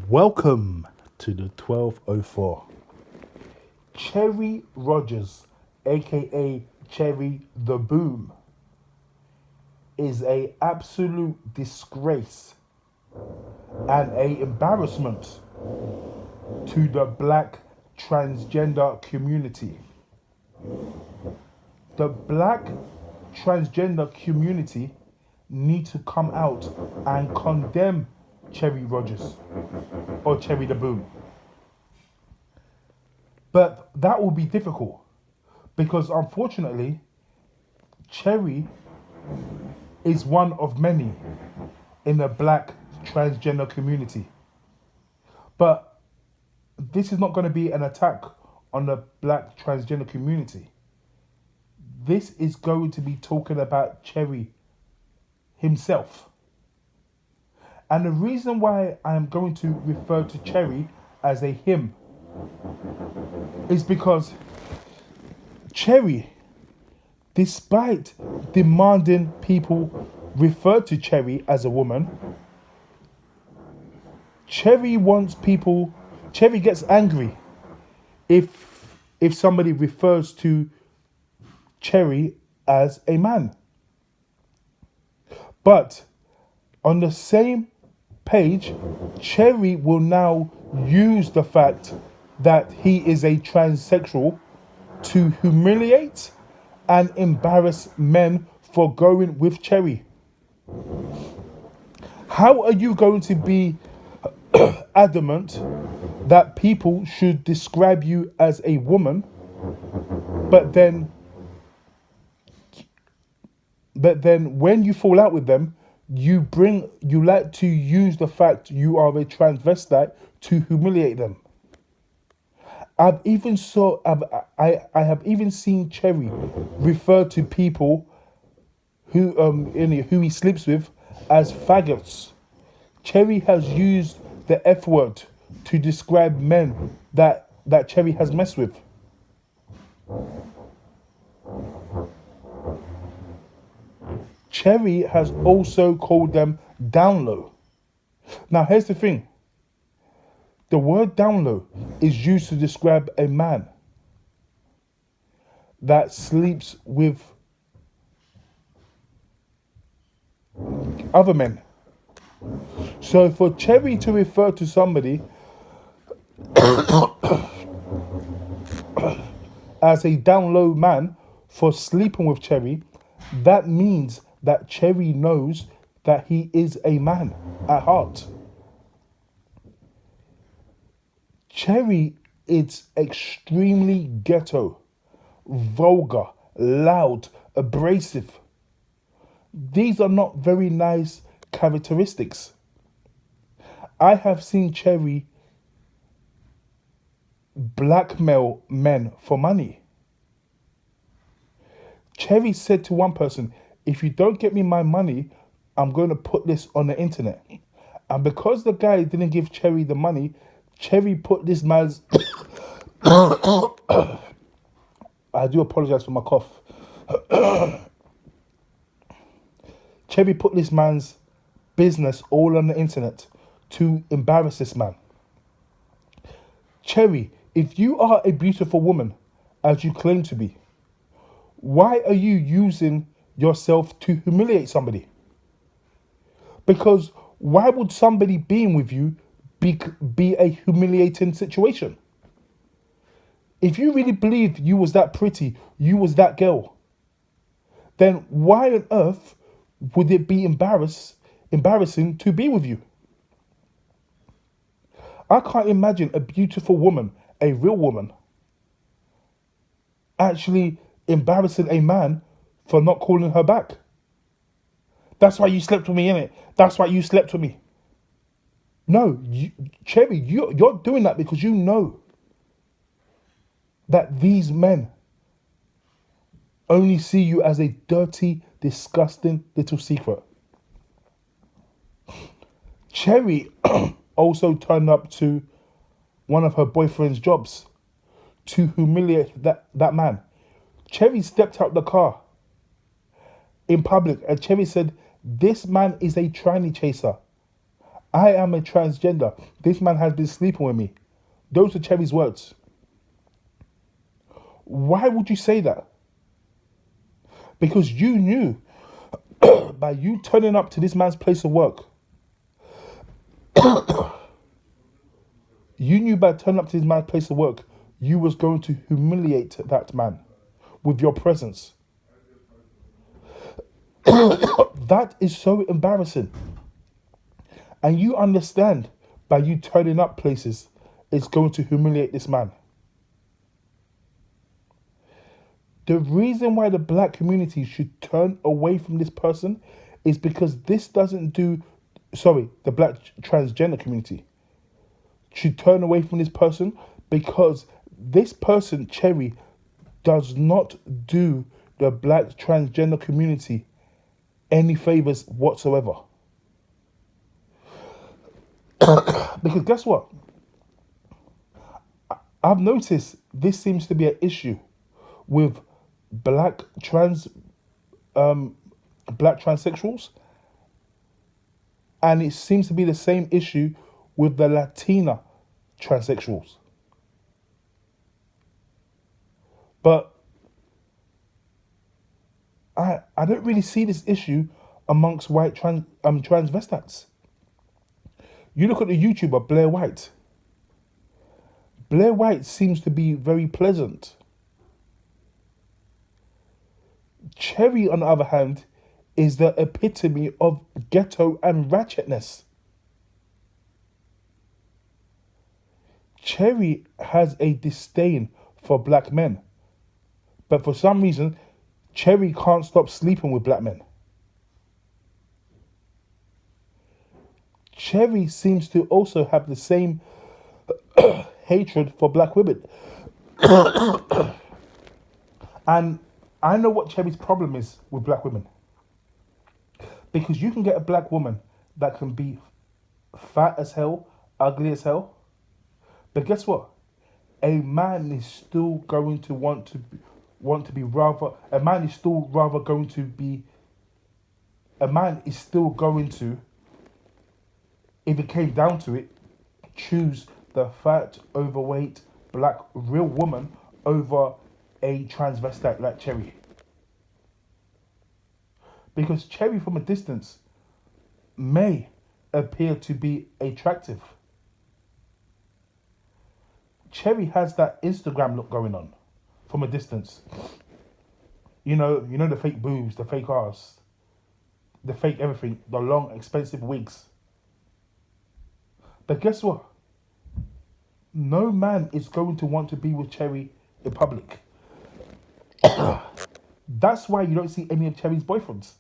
Welcome to the 1204. Cherry Rogers, aka Cherry the Boom, is a absolute disgrace and a embarrassment to the black transgender community. The black transgender community need to come out and condemn Cherry Rogers or Cherry the Boom. But that will be difficult because unfortunately, Cherry is one of many in the black transgender community. But this is not going to be an attack on the black transgender community. This is going to be talking about Cherry himself. And the reason why I am going to refer to Cherry as a him is because Cherry, despite demanding people refer to Cherry as a woman, Cherry gets angry if somebody refers to Cherry as a man. But on the same page, Cherry will now use the fact that he is a transsexual to humiliate and embarrass men for going with Cherry. How are you going to be adamant that people should describe you as a woman, but then when you fall out with them, you like to use the fact you are a transvestite to humiliate them? I have even seen Cherry refer to people who he sleeps with as faggots. Cherry has used the F word to describe men that Cherry has messed with. Cherry has also called them down low. Now here's the thing. The word down low is used to describe a man that sleeps with other men. So for Cherry to refer to somebody as a down low man for sleeping with Cherry, that means that Cherry knows that he is a man at heart. Cherry is extremely ghetto, vulgar, loud, abrasive. These are not very nice characteristics. I have seen Cherry blackmail men for money. Cherry said to one person, if you don't get me my money, I'm going to put this on the internet. And because the guy didn't give Cherry the money, Cherry put this man's... I do apologize for my cough. Cherry put this man's business all on the internet to embarrass this man. Cherry, if you are a beautiful woman, as you claim to be, why are you using yourself to humiliate somebody? Because why would somebody being with you be a humiliating situation? If you really believed you was that pretty, you was that girl, then why on earth would it be embarrassing to be with you? I can't imagine a beautiful woman, a real woman, actually embarrassing a man for not calling her back. That's why you slept with me, innit? That's why you slept with me. No, Cherry, you're doing that because you know that these men only see you as a dirty, disgusting little secret. Cherry also turned up to one of her boyfriend's jobs to humiliate that man. Cherry stepped out the car in public and Cherry said, this man is a tranny chaser. I am a transgender. This man has been sleeping with me. Those are Cherry's words. Why would you say that? Because you knew by you turning up to this man's place of work, you knew by turning up to this man's place of work, you was going to humiliate that man with your presence. That is so embarrassing. And you understand by you turning up places, it's going to humiliate this man. The reason why the black community should turn away from this person is because this doesn't do, sorry, the black transgender community should turn away from this person because this person, Cherry, does not do the black transgender community any favors whatsoever. Because guess what? I've noticed this seems to be an issue with black trans black transsexuals, and it seems to be the same issue with the Latina transsexuals. But I don't really see this issue amongst white transvestites. You look at the YouTuber Blair White. Blair White seems to be very pleasant. Cherry, on the other hand, is the epitome of ghetto and ratchetness. Cherry has a disdain for black men. But for some reason, Cherry can't stop sleeping with black men. Cherry seems to also have the same hatred for black women. And I know what Cherry's problem is with black women. Because you can get a black woman that can be fat as hell, ugly as hell. But guess what? A man is still going to want to be rather, a man is still rather going to be, a man is still going to, if it came down to it, choose the fat, overweight, black, real woman over a transvestite like Cherry. Because Cherry from a distance may appear to be attractive. Cherry has that Instagram look going on from a distance. You know the fake boobs, the fake ass, the fake everything, the long, expensive wigs. But guess what? No man is going to want to be with Cherry in public. That's why you don't see any of Cherry's boyfriends.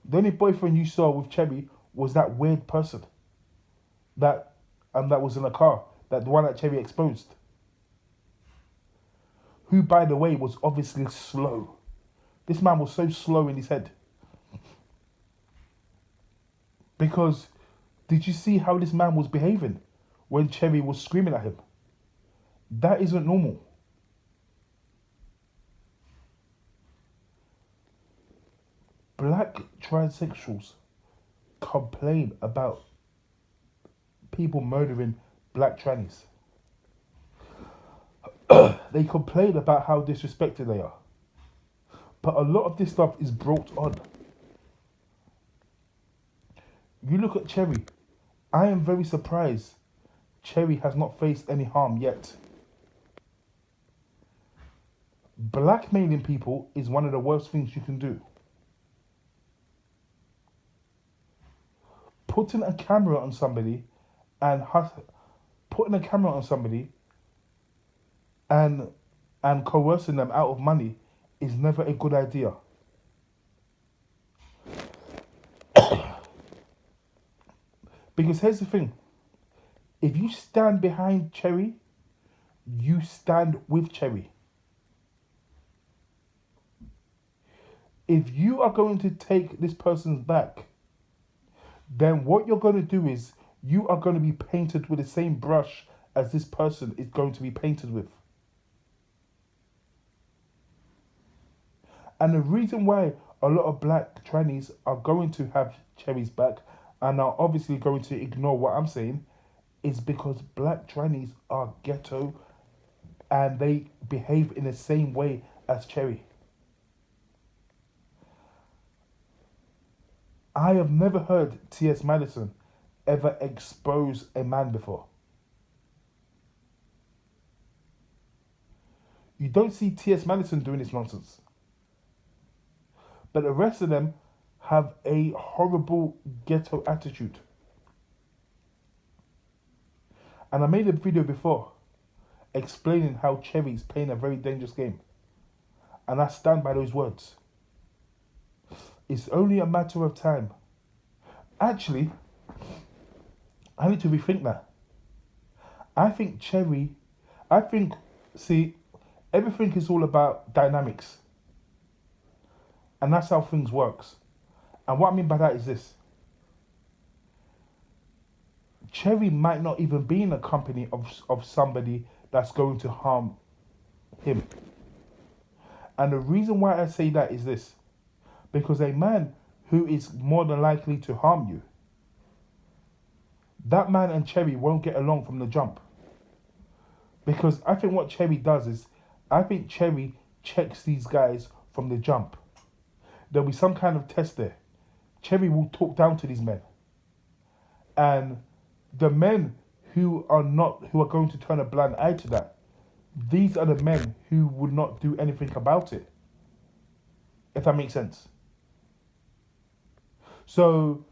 The only boyfriend you saw with Cherry was that weird person that was in a car, that the one that Cherry exposed. Who, by the way, was obviously slow. This man was so slow in his head. Because did you see how this man was behaving when Cherry was screaming at him? That isn't normal. Black transsexuals complain about people murdering black trannies. They complain about how disrespected they are. But a lot of this stuff is brought on. You look at Cherry. I am very surprised Cherry has not faced any harm yet. Blackmailing people is one of the worst things you can do. Putting a camera on somebody and coercing them out of money is never a good idea. Because here's the thing. If you stand behind Cherry, you stand with Cherry. If you are going to take this person's back, then what you're going to do is you are going to be painted with the same brush as this person is going to be painted with. And the reason why a lot of black trannies are going to have Cherry's back and are obviously going to ignore what I'm saying, is because black trannies are ghetto and they behave in the same way as Cherry. I have never heard T.S. Madison ever expose a man before. You don't see T.S. Madison doing this nonsense. But the rest of them have a horrible ghetto attitude. And I made a video before explaining how Cherry's playing a very dangerous game. And I stand by those words. It's only a matter of time. Actually, I need to rethink that. I think Cherry, I think, see, everything is all about dynamics. And that's how things works. And what I mean by that is this. Cherry might not even be in a company of somebody that's going to harm him. And the reason why I say that is this. Because a man who is more than likely to harm you, that man and Cherry won't get along from the jump. Because I think what Cherry does is, I think Cherry checks these guys from the jump. There'll be some kind of test there. Cherry will talk down to these men. And the men who are going to turn a blind eye to that, these are the men who would not do anything about it. If that makes sense. So,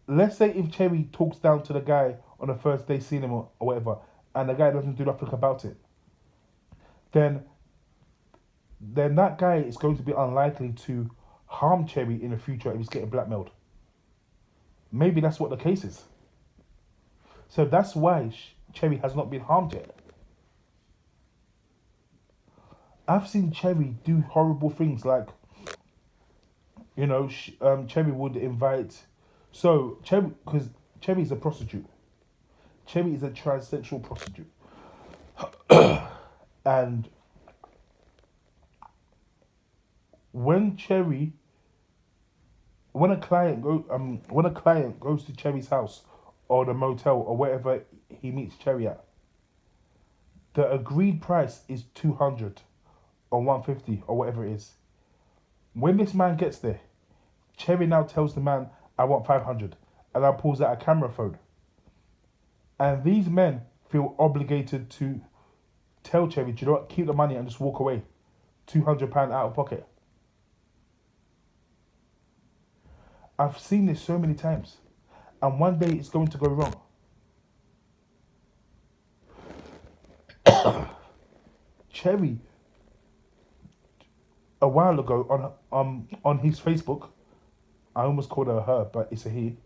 let's say if Cherry talks down to the guy on the first day seeing him or whatever, and the guy doesn't do nothing about it, then that guy is going to be unlikely to harm Cherry in the future if he's getting blackmailed. Maybe that's what the case is. So that's why Cherry has not been harmed yet. I've seen Cherry do horrible things like, Cherry would invite. So Cherry, because Cherry is a prostitute. Cherry is a transsexual prostitute, and when a client goes to Cherry's house or the motel or wherever he meets Cherry at, the agreed price is 200 or 150 or whatever it is. When this man gets there, Cherry now tells the man, I want 500, and now pulls out a camera phone. And these men feel obligated to tell Cherry, do you know what, keep the money and just walk away. £200 out of pocket. I've seen this so many times. And one day it's going to go wrong. Cherry, a while ago on his Facebook, I almost called her, but it's a he.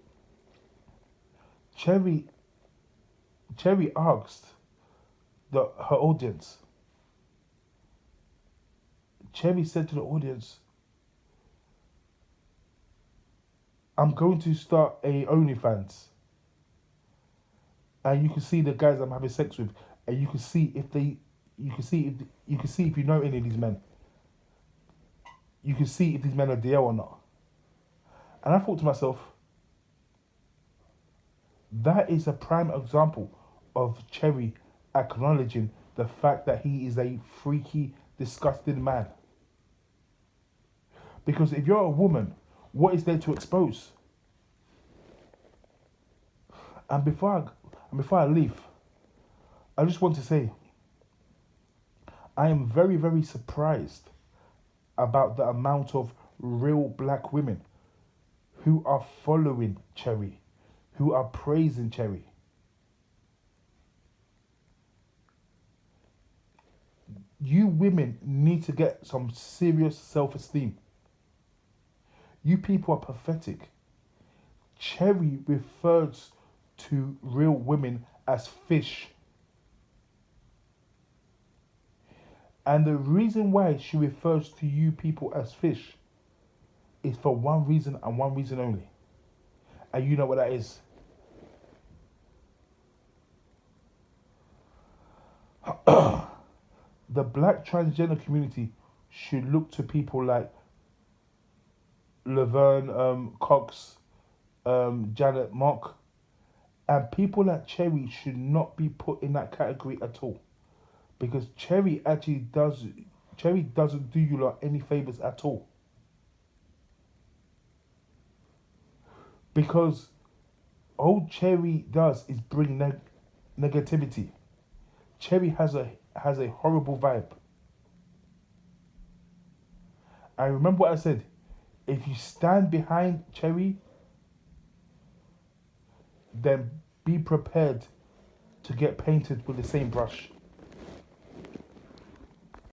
Cherry asked her audience. Cherry said to the audience, I'm going to start a OnlyFans, and you can see the guys I'm having sex with, and you can see if you know any of these men. You can see if these men are DL or not. And I thought to myself, that is a prime example of Cherry acknowledging the fact that he is a freaky, disgusting man. Because if you're a woman, what is there to expose? And before I leave, I just want to say, I am very, very surprised about the amount of real black women who are following Cherry, who are praising Cherry. You women need to get some serious self-esteem. You people are pathetic. Cherry refers to real women as fish. And the reason why she refers to you people as fish is for one reason and one reason only. And you know what that is. The black transgender community should look to people like Laverne Cox, Janet Mock, and people like Cherry should not be put in that category at all, because Cherry doesn't do you lot any favors at all, because all Cherry does is bring negativity. Cherry has a horrible vibe. I remember what I said. If you stand behind Cherry, then be prepared to get painted with the same brush.